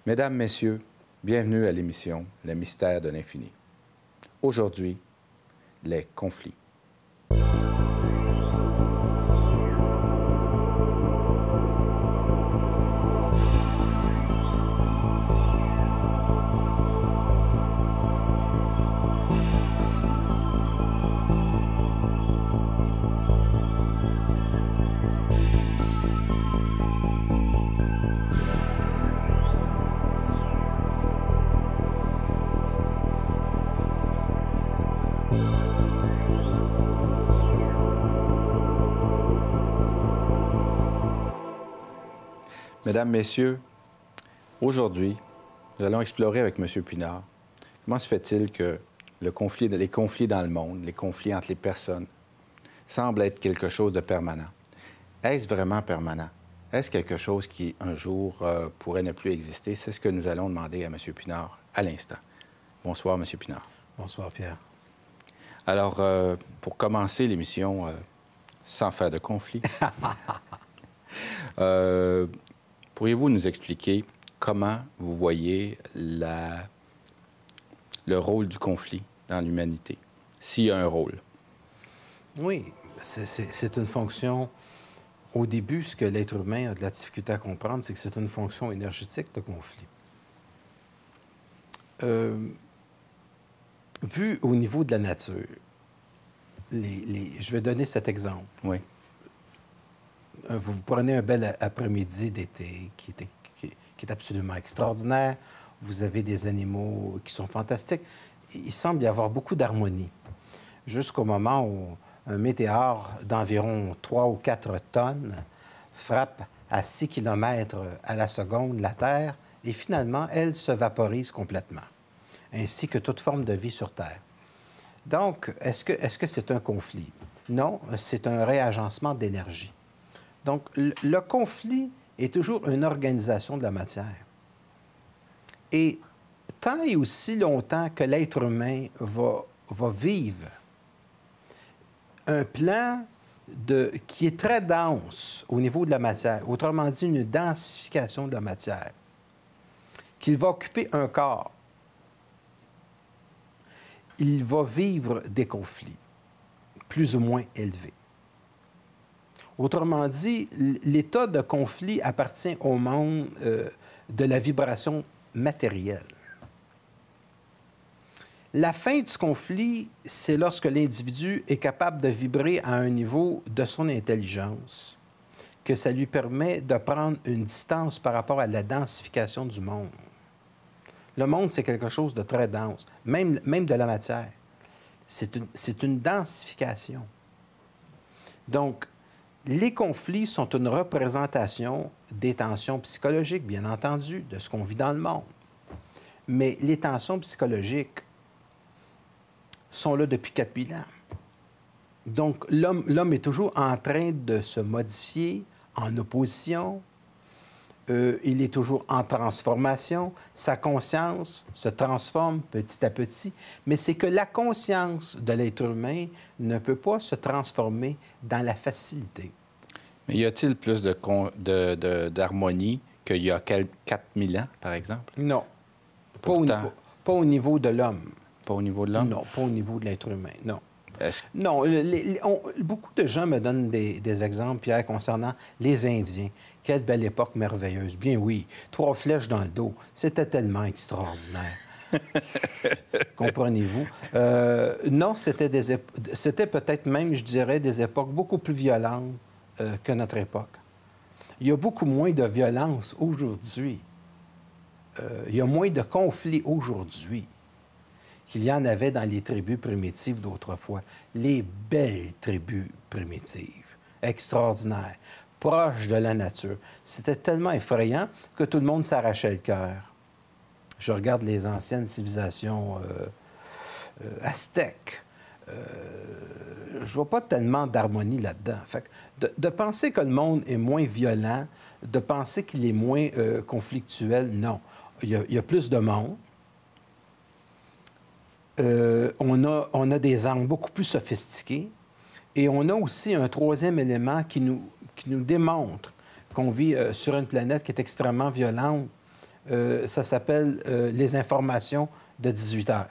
Mesdames, Messieurs, bienvenue à l'émission Le mystère de l'infini. Aujourd'hui, les conflits. Mesdames, Messieurs, aujourd'hui, nous allons explorer avec M. Pinard comment se fait-il que les conflits dans le monde, les conflits entre les personnes, semblent être quelque chose de permanent. Est-ce vraiment permanent? Est-ce quelque chose qui, un jour, pourrait ne plus exister? C'est ce que nous allons demander à M. Pinard à l'instant. Bonsoir, M. Pinard. Bonsoir, Pierre. Alors, pour commencer l'émission sans faire de conflit, pourriez-vous nous expliquer comment vous voyez le rôle du conflit dans l'humanité, s'il y a un rôle? Oui, c'est une fonction... Au début, ce que l'être humain a de la difficulté à comprendre, c'est que c'est une fonction énergétique, de conflit. Vu au niveau de la nature, je vais donner cet exemple. Oui. Vous prenez un bel après-midi d'été qui est absolument extraordinaire. Vous avez des animaux qui sont fantastiques. Il semble y avoir beaucoup d'harmonie. Jusqu'au moment où un météore d'environ 3 ou 4 tonnes frappe à 6 km à la seconde la Terre et finalement, elle se vaporise complètement, ainsi que toute forme de vie sur Terre. Donc, est-ce que c'est un conflit? Non, c'est un réagencement d'énergie. Donc, le conflit est toujours une organisation de la matière. Et tant et aussi longtemps que l'être humain va vivre un plan qui est très dense au niveau de la matière, autrement dit, une densification de la matière, qu'il va occuper un corps, il va vivre des conflits plus ou moins élevés. Autrement dit, l'état de conflit appartient au monde de la vibration matérielle. La fin du conflit, c'est lorsque l'individu est capable de vibrer à un niveau de son intelligence, que ça lui permet de prendre une distance par rapport à la densification du monde. Le monde, c'est quelque chose de très dense, même de la matière. C'est une densification. Donc, les conflits sont une représentation des tensions psychologiques, bien entendu, de ce qu'on vit dans le monde. Mais les tensions psychologiques sont là depuis 4000 ans. Donc, l'homme est toujours en train de se modifier, en opposition. Il est toujours en transformation. Sa conscience se transforme petit à petit. Mais c'est que la conscience de l'être humain ne peut pas se transformer dans la facilité. Mais y a-t-il plus d'harmonie qu'il y a 4000 ans, par exemple? Non. Pourtant... Pas au niveau de l'homme. Pas au niveau de l'homme? Non, pas au niveau de l'être humain, non. Non, beaucoup de gens me donnent des exemples, Pierre, concernant les Indiens. Quelle belle époque merveilleuse. Bien oui, 3 flèches dans le dos. C'était tellement extraordinaire. Comprenez-vous? Non, c'était peut-être même, je dirais, des époques beaucoup plus violentes que notre époque. Il y a beaucoup moins de violence aujourd'hui. Il y a moins de conflits aujourd'hui qu'il y en avait dans les tribus primitives d'autrefois. Les belles tribus primitives, extraordinaires, proches de la nature. C'était tellement effrayant que tout le monde s'arrachait le cœur. Je regarde les anciennes civilisations aztèques. Je vois pas tellement d'harmonie là-dedans. Fait que de penser que le monde est moins violent, de penser qu'il est moins conflictuel, non. Il y a plus de monde. On a des armes beaucoup plus sophistiquées et on a aussi un troisième élément qui nous démontre qu'on vit sur une planète qui est extrêmement violente, ça s'appelle les informations de 18 heures.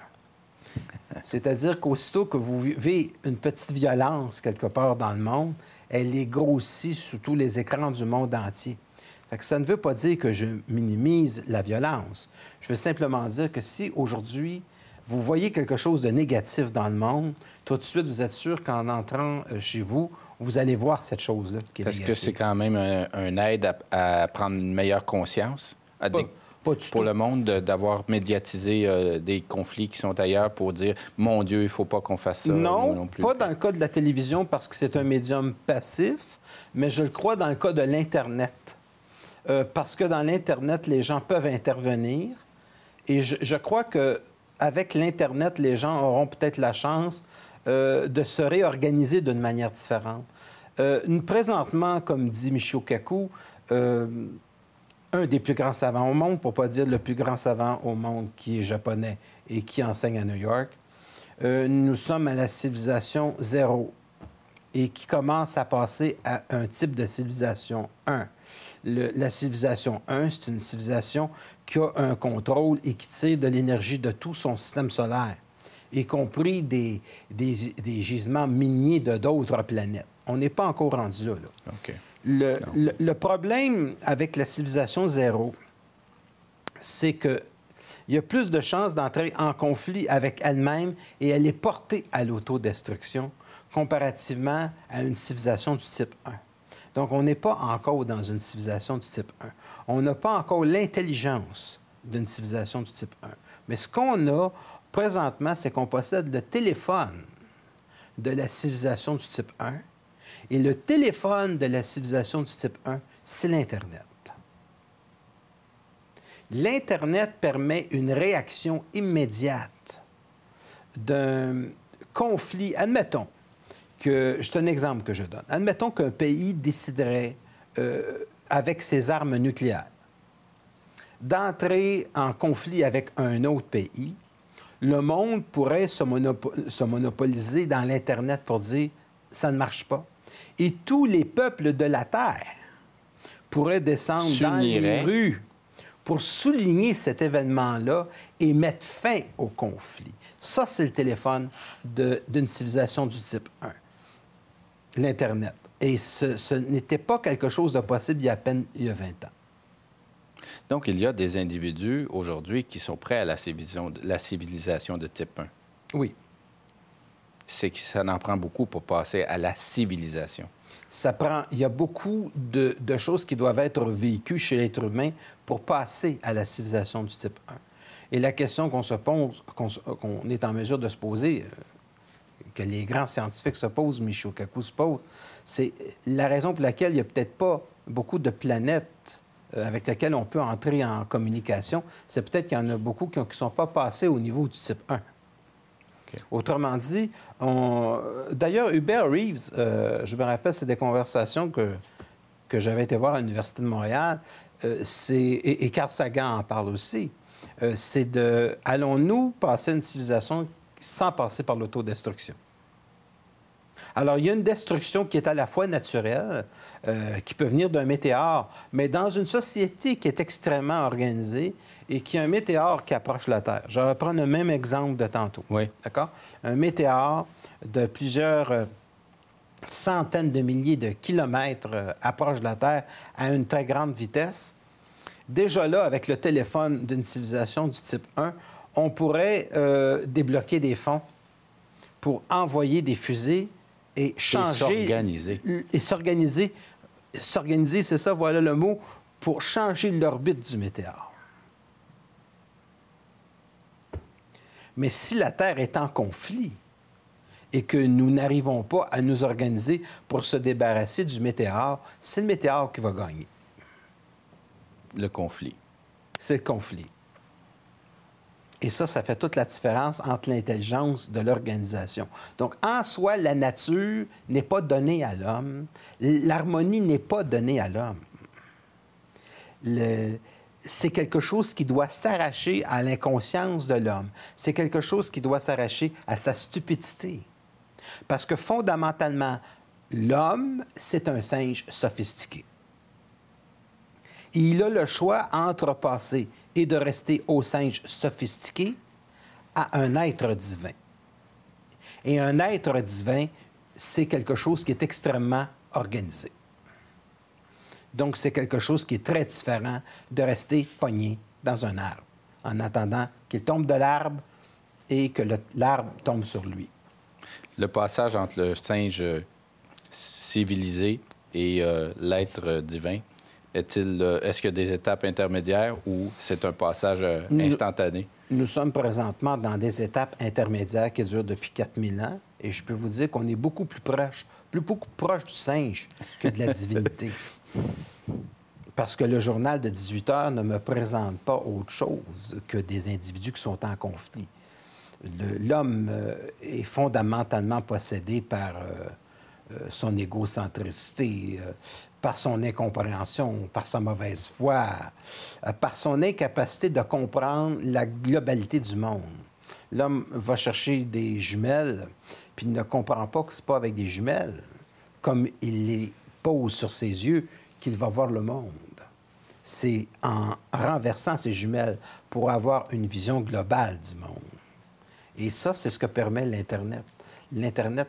C'est-à-dire qu'aussitôt que vous vivez une petite violence quelque part dans le monde, elle est grossie sous tous les écrans du monde entier. Fait que ça ne veut pas dire que je minimise la violence. Je veux simplement dire que si aujourd'hui, vous voyez quelque chose de négatif dans le monde, tout de suite, vous êtes sûr qu'en entrant chez vous, vous allez voir cette chose-là qui est négative. Est-ce que c'est quand même un aide à prendre une meilleure conscience pour le monde d'avoir médiatisé des conflits qui sont ailleurs pour dire « Mon Dieu, il ne faut pas qu'on fasse ça. » Non plus. Pas dans le cas de la télévision parce que c'est un médium passif, mais je le crois dans le cas de l'Internet. Parce que dans l'Internet, les gens peuvent intervenir et je crois que avec l'Internet, les gens auront peut-être la chance de se réorganiser d'une manière différente. Présentement, comme dit Michio Kaku, un des plus grands savants au monde, pour ne pas dire le plus grand savant au monde qui est japonais et qui enseigne à New York, nous sommes à la civilisation 0 et qui commence à passer à un type de civilisation 1. La civilisation 1, c'est une civilisation qui a un contrôle et qui tire de l'énergie de tout son système solaire, y compris des gisements miniers de d'autres planètes. On n'est pas encore rendu là. OK. Le problème avec la civilisation 0, c'est qu'il y a plus de chances d'entrer en conflit avec elle-même et elle est portée à l'autodestruction comparativement à une civilisation du type 1. Donc, on n'est pas encore dans une civilisation du type 1. On n'a pas encore l'intelligence d'une civilisation du type 1. Mais ce qu'on a présentement, c'est qu'on possède le téléphone de la civilisation du type 1. Et le téléphone de la civilisation du type 1, c'est l'Internet. L'Internet permet une réaction immédiate d'un conflit. Admettons que, c'est un exemple que je donne, admettons qu'un pays déciderait, avec ses armes nucléaires, d'entrer en conflit avec un autre pays. Le monde pourrait se monopoliser dans l'Internet pour dire « ça ne marche pas ». Et tous les peuples de la Terre pourraient descendre dans les rues pour souligner cet événement-là et mettre fin au conflit. Ça, c'est le téléphone d'une civilisation du type 1, l'Internet. Et ce n'était pas quelque chose de possible il y a à peine 20 ans. Donc, il y a des individus aujourd'hui qui sont prêts à la civilisation de type 1. Oui. C'est que ça en prend beaucoup pour passer à la civilisation. Il y a beaucoup de choses qui doivent être vécues chez l'être humain pour passer à la civilisation du type 1. Et la question qu'on se pose, qu'on est en mesure de se poser, que les grands scientifiques se posent, Michio Kaku se pose, c'est la raison pour laquelle il n'y a peut-être pas beaucoup de planètes avec lesquelles on peut entrer en communication. C'est peut-être qu'il y en a beaucoup qui ne sont pas passés au niveau du type 1. Autrement dit, d'ailleurs, Hubert Reeves, je me rappelle, c'est des conversations que j'avais été voir à l'Université de Montréal, et Carl Sagan en parle aussi, c'est de « allons-nous passer à une civilisation sans passer par l'autodestruction ». Alors, il y a une destruction qui est à la fois naturelle, qui peut venir d'un météore, mais dans une société qui est extrêmement organisée et qui a un météore qui approche la Terre. Je vais prendre le même exemple de tantôt. Oui. D'accord? Un météore de plusieurs centaines de milliers de kilomètres approche de la Terre à une très grande vitesse. Déjà là, avec le téléphone d'une civilisation du type 1, on pourrait débloquer des fonds pour envoyer des fusées et changer... Et s'organiser. S'organiser, c'est ça, voilà le mot, pour changer l'orbite du météore. Mais si la Terre est en conflit et que nous n'arrivons pas à nous organiser pour se débarrasser du météore, c'est le météore qui va gagner. Le conflit. C'est le conflit. Et ça fait toute la différence entre l'intelligence de l'organisation. Donc, en soi, la nature n'est pas donnée à l'homme. L'harmonie n'est pas donnée à l'homme. C'est quelque chose qui doit s'arracher à l'inconscience de l'homme. C'est quelque chose qui doit s'arracher à sa stupidité. Parce que fondamentalement, l'homme, c'est un singe sophistiqué. il a le choix entre passer et de rester au singe sophistiqué à un être divin. Et un être divin, c'est quelque chose qui est extrêmement organisé. Donc, c'est quelque chose qui est très différent de rester pogné dans un arbre en attendant qu'il tombe de l'arbre et que l'arbre tombe sur lui. Le passage entre le singe civilisé et l'être divin, est-ce qu'il y a des étapes intermédiaires ou c'est un passage instantané? Nous sommes présentement dans des étapes intermédiaires qui durent depuis 4000 ans et je peux vous dire qu'on est beaucoup plus proche du singe que de la divinité. Parce que le journal de 18 heures ne me présente pas autre chose que des individus qui sont en conflit. L'homme est fondamentalement possédé par son égocentricité, par son incompréhension, par sa mauvaise foi, par son incapacité de comprendre la globalité du monde. L'homme va chercher des jumelles, puis il ne comprend pas que ce n'est pas avec des jumelles, comme il les pose sur ses yeux, qu'il va voir le monde. C'est en renversant ces jumelles pour avoir une vision globale du monde. Et ça, c'est ce que permet l'Internet. L'Internet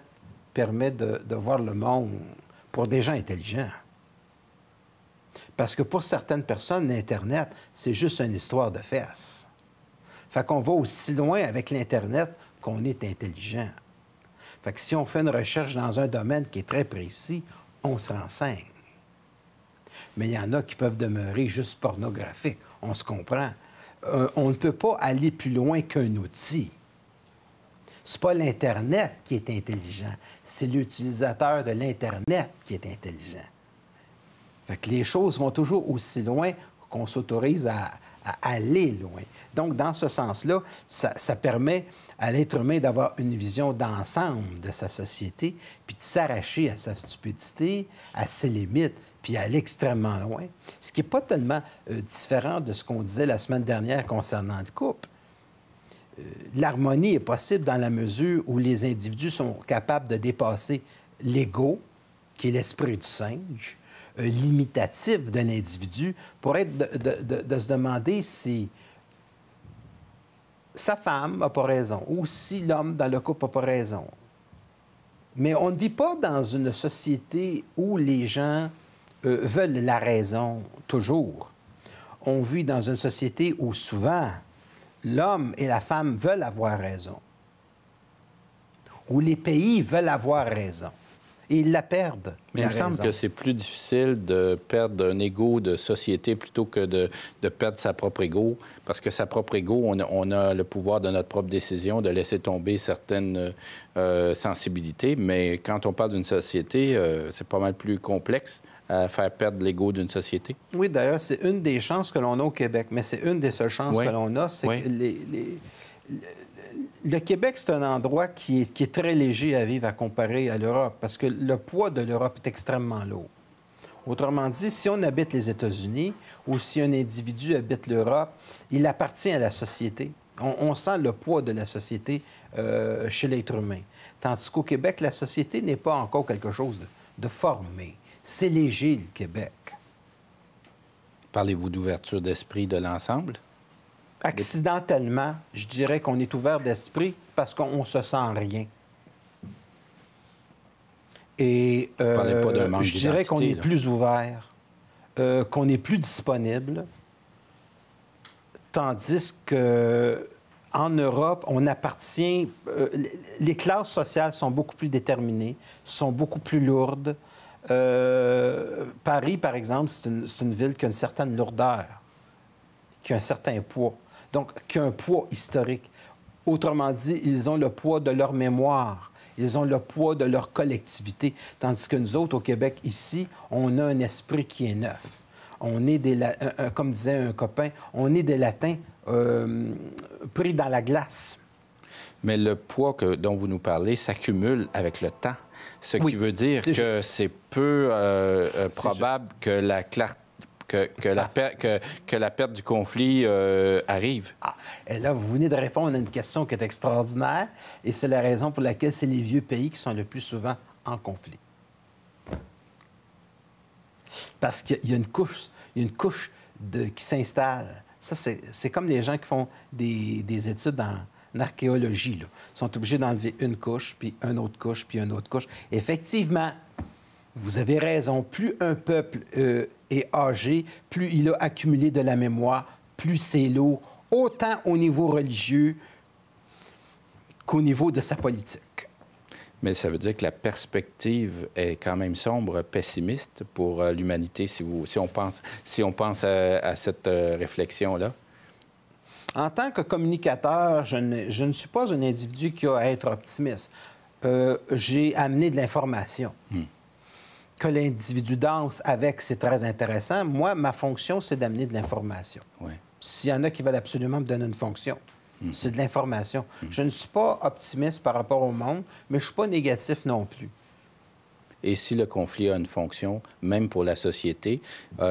permet de voir le monde pour des gens intelligents. Parce que pour certaines personnes, l'Internet, c'est juste une histoire de fesses. Fait qu'on va aussi loin avec l'Internet qu'on est intelligent. Fait que si on fait une recherche dans un domaine qui est très précis, on se renseigne. Mais il y en a qui peuvent demeurer juste pornographiques. On se comprend. On ne peut pas aller plus loin qu'un outil. C'est pas l'Internet qui est intelligent, c'est l'utilisateur de l'Internet qui est intelligent. Fait que les choses vont toujours aussi loin qu'on s'autorise à aller loin. Donc, dans ce sens-là, ça permet à l'être humain d'avoir une vision d'ensemble de sa société, puis de s'arracher à sa stupidité, à ses limites, puis aller extrêmement loin. Ce qui n'est pas tellement différent de ce qu'on disait la semaine dernière concernant le couple. L'harmonie est possible dans la mesure où les individus sont capables de dépasser l'ego, qui est l'esprit du singe, limitatif de l'individu, pour être de se demander si sa femme n'a pas raison ou si l'homme dans le couple n'a pas raison. Mais on ne vit pas dans une société où les gens veulent la raison toujours. On vit dans une société où souvent l'homme et la femme veulent avoir raison, où les pays veulent avoir raison. Et ils la perdent. Mais il me semble que c'est plus difficile de perdre un ego de société plutôt que de perdre sa propre ego. Parce que sa propre ego, on a le pouvoir de notre propre décision de laisser tomber certaines sensibilités. Mais quand on parle d'une société, c'est pas mal plus complexe à faire perdre l'ego d'une société. Oui, d'ailleurs, c'est une des chances que l'on a au Québec. Mais c'est une des seules chances que l'on a, c'est que le Québec, c'est un endroit qui est très léger à vivre à comparer à l'Europe, parce que le poids de l'Europe est extrêmement lourd. Autrement dit, si on habite les États-Unis ou si un individu habite l'Europe, il appartient à la société. On sent le poids de la société chez l'être humain. Tandis qu'au Québec, la société n'est pas encore quelque chose de formé. C'est léger, le Québec. Parlez-vous d'ouverture d'esprit de l'ensemble? Accidentellement, je dirais qu'on est ouvert d'esprit parce qu'on ne se sent rien. Et je dirais qu'on est plus ouvert, qu'on est plus disponible, tandis qu'en Europe, on appartient... les classes sociales sont beaucoup plus déterminées, sont beaucoup plus lourdes. Paris, par exemple, c'est une ville qui a une certaine lourdeur, qui a un certain poids. Donc, qui a un poids historique. Autrement dit, ils ont le poids de leur mémoire. Ils ont le poids de leur collectivité. Tandis que nous autres, au Québec, ici, on a un esprit qui est neuf. On est comme disait un copain, on est des latins pris dans la glace. Mais le poids dont vous nous parlez s'accumule avec le temps. Ce qui veut dire que c'est peu probable que la clarté que la perte du conflit arrive. Et là, vous venez de répondre à une question qui est extraordinaire, et c'est la raison pour laquelle c'est les vieux pays qui sont le plus souvent en conflit. Parce qu'il y a une couche qui s'installent. Ça, c'est comme les gens qui font des études en archéologie, là. Ils sont obligés d'enlever une couche, puis une autre couche, puis une autre couche. Effectivement, vous avez raison, plus un peuple est âgé, plus il a accumulé de la mémoire, plus c'est lourd, autant au niveau religieux qu'au niveau de sa politique. Mais ça veut dire que la perspective est quand même sombre, pessimiste pour l'humanité, si on pense à cette réflexion-là. En tant que communicateur, je ne suis pas un individu qui a à être optimiste. J'ai amené de l'information. Que l'individu danse avec, c'est très intéressant. Moi, ma fonction, c'est d'amener de l'information. Oui. S'il y en a qui veulent absolument me donner une fonction, c'est de l'information. Je ne suis pas optimiste par rapport au monde, mais je ne suis pas négatif non plus. Et si le conflit a une fonction, même pour la société,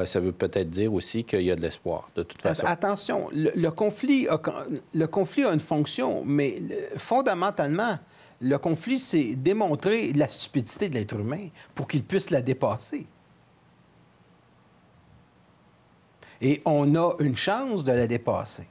ça veut peut-être dire aussi qu'il y a de l'espoir, de toute façon. Attention, le conflit a une fonction, mais fondamentalement, le conflit, c'est démontrer la stupidité de l'être humain pour qu'il puisse la dépasser. Et on a une chance de la dépasser.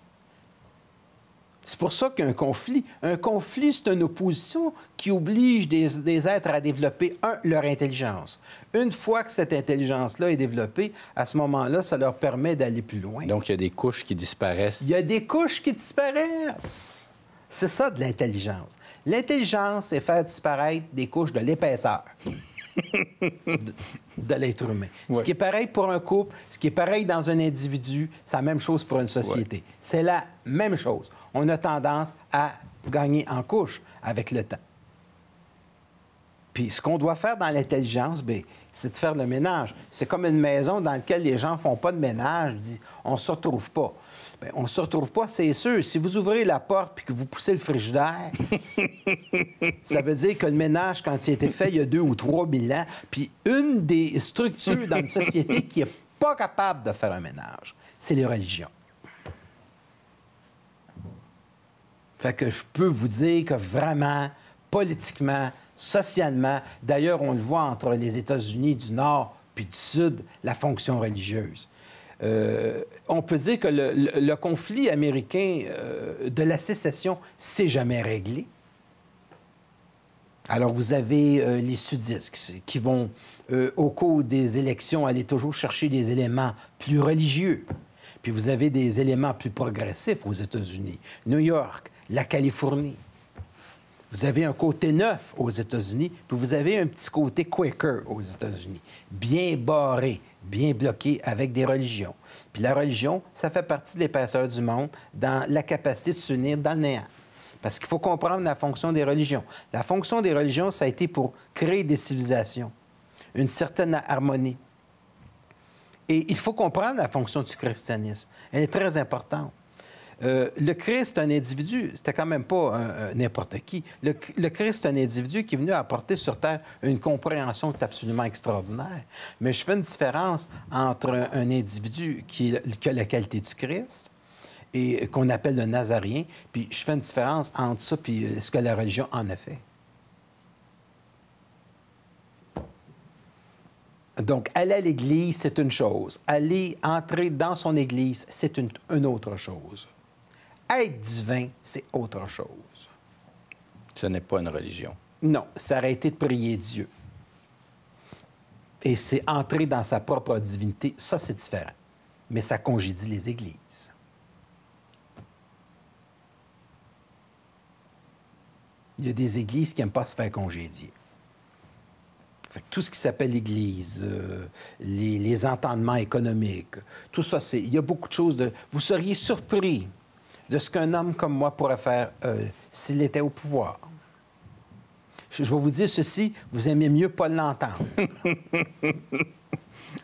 C'est pour ça qu'un conflit, c'est une opposition qui oblige des êtres à développer, leur intelligence. Une fois que cette intelligence-là est développée, à ce moment-là, ça leur permet d'aller plus loin. Donc, il y a des couches qui disparaissent. Il y a des couches qui disparaissent. C'est ça de l'intelligence. L'intelligence, c'est faire disparaître des couches de l'épaisseur de l'être humain. Ouais. Ce qui est pareil pour un couple, ce qui est pareil dans un individu, c'est la même chose pour une société. Ouais. C'est la même chose. On a tendance à gagner en couches avec le temps. Puis ce qu'on doit faire dans l'intelligence, c'est de faire le ménage. C'est comme une maison dans laquelle les gens ne font pas de ménage, disent on ne se retrouve pas. Bien, on ne se retrouve pas, c'est sûr. Si vous ouvrez la porte puis que vous poussez le frigidaire, ça veut dire que le ménage, quand il a été fait il y a 2 ou 3 000 ans, puis une des structures dans une société qui n'est pas capable de faire un ménage, c'est les religions. Fait que je peux vous dire que vraiment, politiquement, socialement, d'ailleurs, on le voit entre les États-Unis du Nord puis du Sud, la fonction religieuse. On peut dire que le conflit américain de la sécession s'est jamais réglé. Alors, vous avez les sudistes qui vont, au cours des élections, aller toujours chercher des éléments plus religieux. Puis vous avez des éléments plus progressifs aux États-Unis. New York, la Californie. Vous avez un côté neuf aux États-Unis, puis vous avez un petit côté Quaker aux États-Unis, bien barré, bien bloqué avec des religions. Puis la religion, ça fait partie de l'épaisseur du monde dans la capacité de s'unir dans le néant. Parce qu'il faut comprendre la fonction des religions. La fonction des religions, ça a été pour créer des civilisations, une certaine harmonie. Et il faut comprendre la fonction du christianisme. Elle est très importante. Le Christ, un individu, c'était quand même pas n'importe qui. Le Christ, un individu qui est venu apporter sur Terre une compréhension qui est absolument extraordinaire. Mais je fais une différence entre un individu qui a la qualité du Christ et qu'on appelle le Nazarien, puis je fais une différence entre ça et ce que la religion en a fait. Donc, aller à l'Église, c'est une chose. Aller entrer dans son Église, c'est une autre chose. Être divin, c'est autre chose. Ce n'est pas une religion. Non, c'est arrêter de prier Dieu. Et c'est entrer dans sa propre divinité. Ça, c'est différent. Mais ça congédie les églises. Il y a des églises qui n'aiment pas se faire congédier. Fait que tout ce qui s'appelle l'Église, les entendements économiques, tout ça, il y a beaucoup de choses. Vous seriez surpris de ce qu'un homme comme moi pourrait faire s'il était au pouvoir. Je vais vous dire ceci, vous aimez mieux pas l'entendre.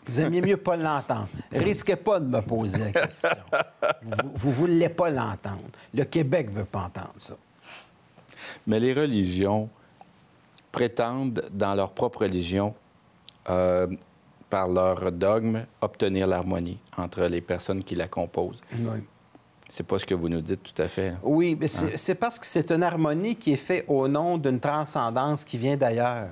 Vous aimez mieux pas l'entendre. Risquez pas de me poser la question. Vous ne voulez pas l'entendre. Le Québec ne veut pas entendre ça. Mais les religions prétendent, dans leur propre religion, par leur dogme, obtenir l'harmonie entre les personnes qui la composent. Oui. C'est pas ce que vous nous dites tout à fait. Oui, mais c'est parce que c'est une harmonie qui est faite au nom d'une transcendance qui vient d'ailleurs,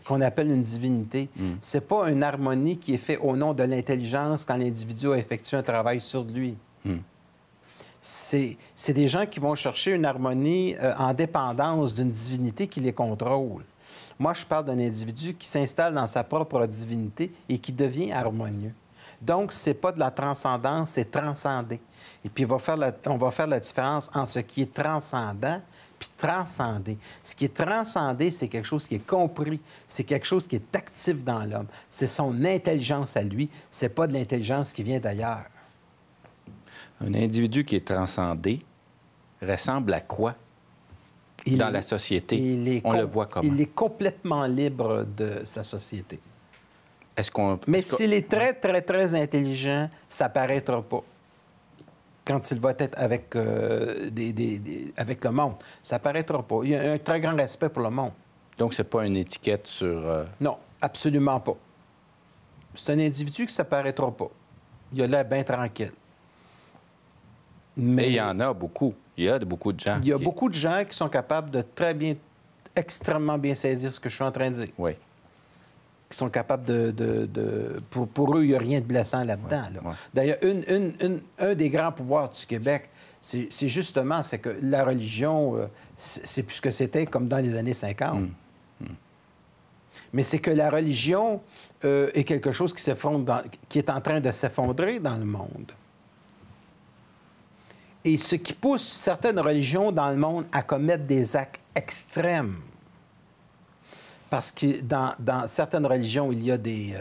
qu'on appelle une divinité. C'est pas une harmonie qui est faite au nom de l'intelligence quand l'individu a effectué un travail sur lui. C'est des gens qui vont chercher une harmonie en dépendance d'une divinité qui les contrôle. Moi, je parle d'un individu qui s'installe dans sa propre divinité et qui devient harmonieux. Donc, ce n'est pas de la transcendance, c'est transcender. Et puis, on va faire la différence entre ce qui est transcendant puis transcender. Ce qui est transcendé, c'est quelque chose qui est compris, c'est quelque chose qui est actif dans l'homme. C'est son intelligence à lui, c'est pas de l'intelligence qui vient d'ailleurs. Un individu qui est transcendé ressemble à quoi dans la société? On le voit comment? Il est complètement libre de sa société. Mais s'il est très, très, très intelligent, ça ne paraîtra pas. Quand il va être avec, avec le monde, ça ne paraîtra pas. Il y a un très grand respect pour le monde. Donc, ce n'est pas une étiquette sur... Non, absolument pas. C'est un individu que ça ne paraîtra pas. Il a l'air bien tranquille. Mais il y en a beaucoup. Il y a beaucoup de gens. Il y a beaucoup de gens qui sont capables de extrêmement bien saisir ce que je suis en train de dire. Oui. Qui sont capables pour eux, il n'y a rien de blessant là-dedans. Ouais, là. ouais. D'ailleurs, un des grands pouvoirs du Québec, c'est justement que la religion, c'est plus ce que c'était comme dans les années 50. Mais c'est que la religion est quelque chose qui est en train de s'effondrer dans le monde. Et ce qui pousse certaines religions dans le monde à commettre des actes extrêmes. Parce que dans certaines religions, il y a des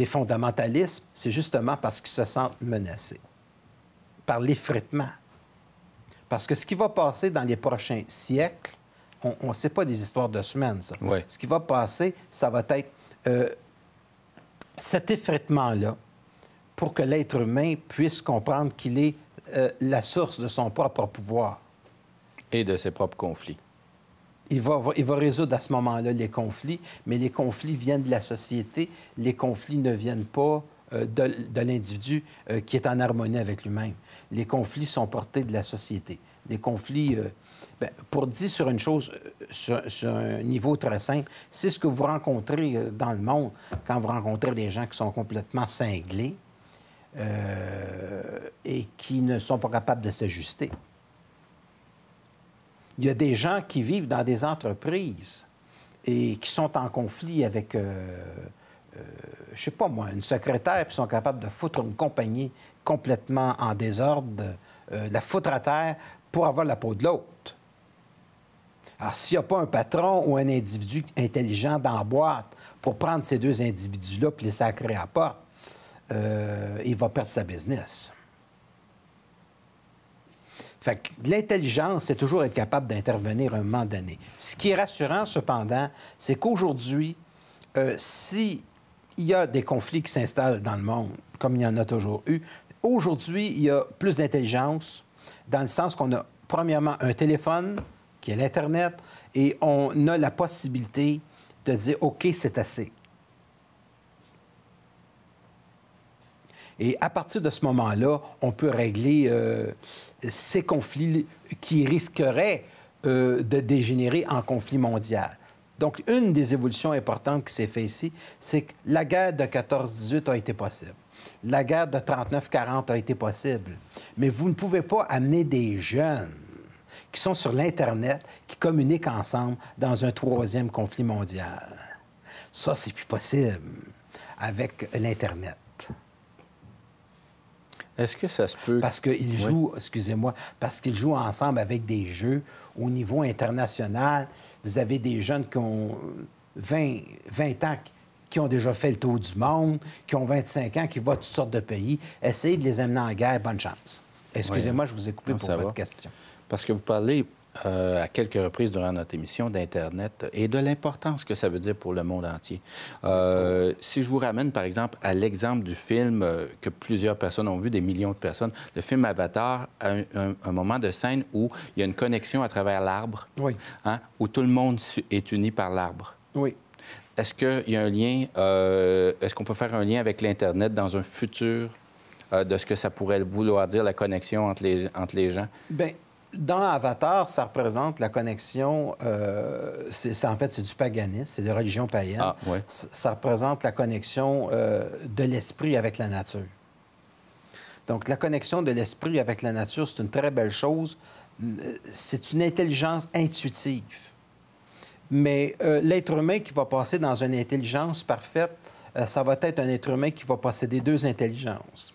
fondamentalismes, c'est justement parce qu'ils se sentent menacés par l'effritement. Parce que ce qui va passer dans les prochains siècles, on ne sait pas des histoires de semaines, ça. Oui. Ce qui va passer, ça va être cet effritement-là pour que l'être humain puisse comprendre qu'il est la source de son propre pouvoir. Et de ses propres conflits. Il va résoudre à ce moment-là les conflits, mais les conflits viennent de la société. Les conflits ne viennent pas de l'individu qui est en harmonie avec lui-même. Les conflits sont portés de la société. Les conflits, pour dire sur une chose, sur un niveau très simple, c'est ce que vous rencontrez dans le monde quand vous rencontrez des gens qui sont complètement cinglés et qui ne sont pas capables de s'ajuster. Il y a des gens qui vivent dans des entreprises et qui sont en conflit avec, je ne sais pas moi, une secrétaire, puis sont capables de foutre une compagnie complètement en désordre, la foutre à terre pour avoir la peau de l'autre. Alors, s'il n'y a pas un patron ou un individu intelligent dans la boîte pour prendre ces deux individus-là et les sacrer à la porte, il va perdre sa business. Fait que l'intelligence, c'est toujours être capable d'intervenir à un moment donné. Ce qui est rassurant, cependant, c'est qu'aujourd'hui, s'il y a des conflits qui s'installent dans le monde, comme il y en a toujours eu, aujourd'hui, il y a plus d'intelligence, dans le sens qu'on a, premièrement, un téléphone, qui est l'Internet, et on a la possibilité de dire « OK, c'est assez ». Et à partir de ce moment-là, on peut régler ces conflits qui risqueraient de dégénérer en conflit mondial. Donc, une des évolutions importantes qui s'est faite ici, c'est que la guerre de 14-18 a été possible. La guerre de 39-40 a été possible. Mais vous ne pouvez pas amener des jeunes qui sont sur l'Internet, qui communiquent ensemble dans un troisième conflit mondial. Ça, c'est plus possible avec l'Internet. Est-ce que ça se peut... Parce qu'ils jouent, excusez-moi, parce qu'ils jouent ensemble avec des jeux au niveau international. Vous avez des jeunes qui ont 20 ans, qui ont déjà fait le tour du monde, qui ont 25 ans, qui voient toutes sortes de pays. Essayez de les amener en guerre, bonne chance. Excusez-moi, je vous ai coupé pour votre question. Parce que vous parlez à quelques reprises durant notre émission d'Internet et de l'importance que ça veut dire pour le monde entier. Si je vous ramène, par exemple, à l'exemple du film que plusieurs personnes ont vu, des millions de personnes, le film Avatar, un moment de scène où il y a une connexion à travers l'arbre, où tout le monde est uni par l'arbre. Oui. Est-ce qu'il y a un lien, est-ce qu'on peut faire un lien avec l'Internet dans un futur de ce que ça pourrait vouloir dire, la connexion entre les gens? Bien, dans Avatar, ça représente la connexion, en fait, c'est du paganisme, c'est de religion païenne. Ah, oui. Ça représente la connexion de l'esprit avec la nature. Donc, la connexion de l'esprit avec la nature, c'est une très belle chose. C'est une intelligence intuitive. Mais l'être humain qui va passer dans une intelligence parfaite, ça va être un être humain qui va posséder deux intelligences,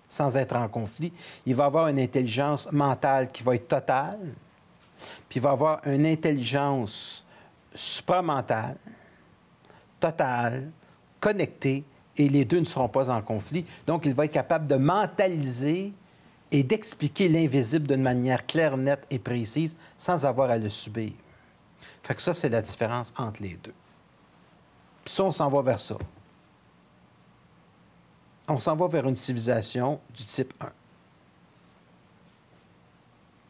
sans être en conflit. Il va avoir une intelligence mentale qui va être totale, puis il va avoir une intelligence supramentale, totale, connectée, et les deux ne seront pas en conflit. Donc, il va être capable de mentaliser et d'expliquer l'invisible d'une manière claire, nette et précise, sans avoir à le subir. Fait que ça, c'est la différence entre les deux. Puis ça, on s'en va vers ça. On s'en va vers une civilisation du type 1.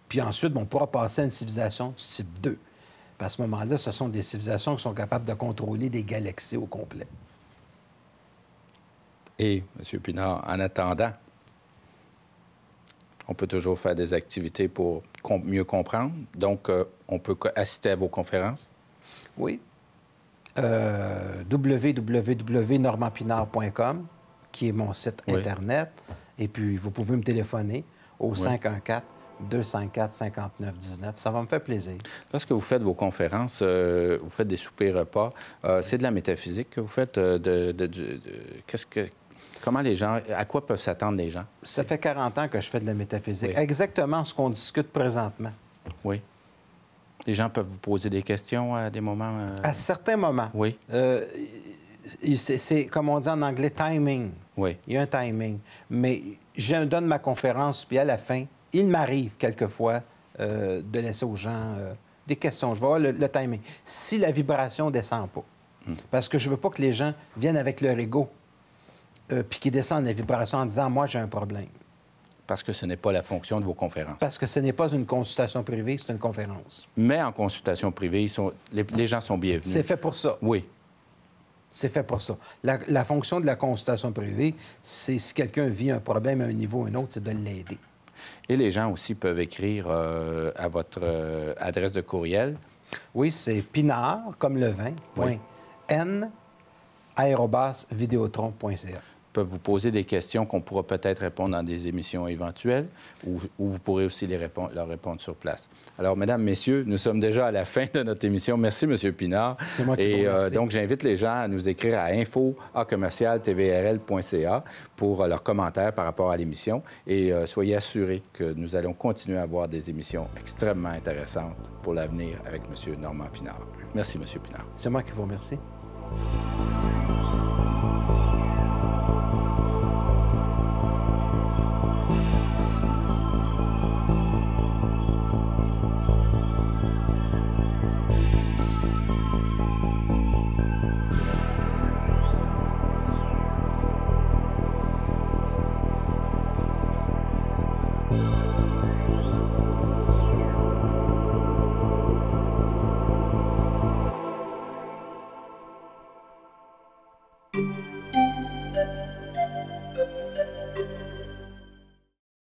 Puis ensuite, on pourra passer à une civilisation du type 2. Puis à ce moment-là, ce sont des civilisations qui sont capables de contrôler des galaxies au complet. Et, M. Pinard, en attendant, on peut toujours faire des activités pour mieux comprendre. Donc, on peut assister à vos conférences? Oui. www.normandpinard.com, qui est mon site Internet. Et puis, vous pouvez me téléphoner au 514-254-5919. Ça va me faire plaisir. Lorsque vous faites vos conférences, vous faites des soupers-repas, c'est de la métaphysique que vous faites? Comment les gens... À quoi peuvent s'attendre les gens? Ça fait 40 ans que je fais de la métaphysique. Oui. Exactement ce qu'on discute présentement. Oui. Les gens peuvent vous poser des questions à des moments... À certains moments. Oui. C'est, comme on dit en anglais, timing. Oui. Il y a un timing. Mais je donne ma conférence, puis à la fin, il m'arrive quelquefois de laisser aux gens des questions. Je vais voir le timing. Si la vibration ne descend pas, parce que je ne veux pas que les gens viennent avec leur ego, puis qu'ils descendent la vibration en disant « moi, j'ai un problème ». Parce que ce n'est pas la fonction de vos conférences. Parce que ce n'est pas une consultation privée, c'est une conférence. Mais en consultation privée, les gens sont bienvenus. C'est fait pour ça. Oui. C'est fait pour ça. La fonction de la consultation privée, c'est si quelqu'un vit un problème à un niveau ou un autre, c'est de l'aider. Et les gens aussi peuvent écrire à votre adresse de courriel. Oui, c'est pinard, comme le vin, Oui. n@videotron.ca. Peuvent vous poser des questions qu'on pourra peut-être répondre dans des émissions éventuelles ou vous pourrez aussi leur répondre sur place. Alors, mesdames, messieurs, nous sommes déjà à la fin de notre émission. Merci, M. Pinard. C'est moi qui vous remercie. Donc, j'invite les gens à nous écrire à info@tvrl.ca pour leurs commentaires par rapport à l'émission et soyez assurés que nous allons continuer à avoir des émissions extrêmement intéressantes pour l'avenir avec M. Normand Pinard. Merci, M. Pinard. C'est moi qui vous remercie.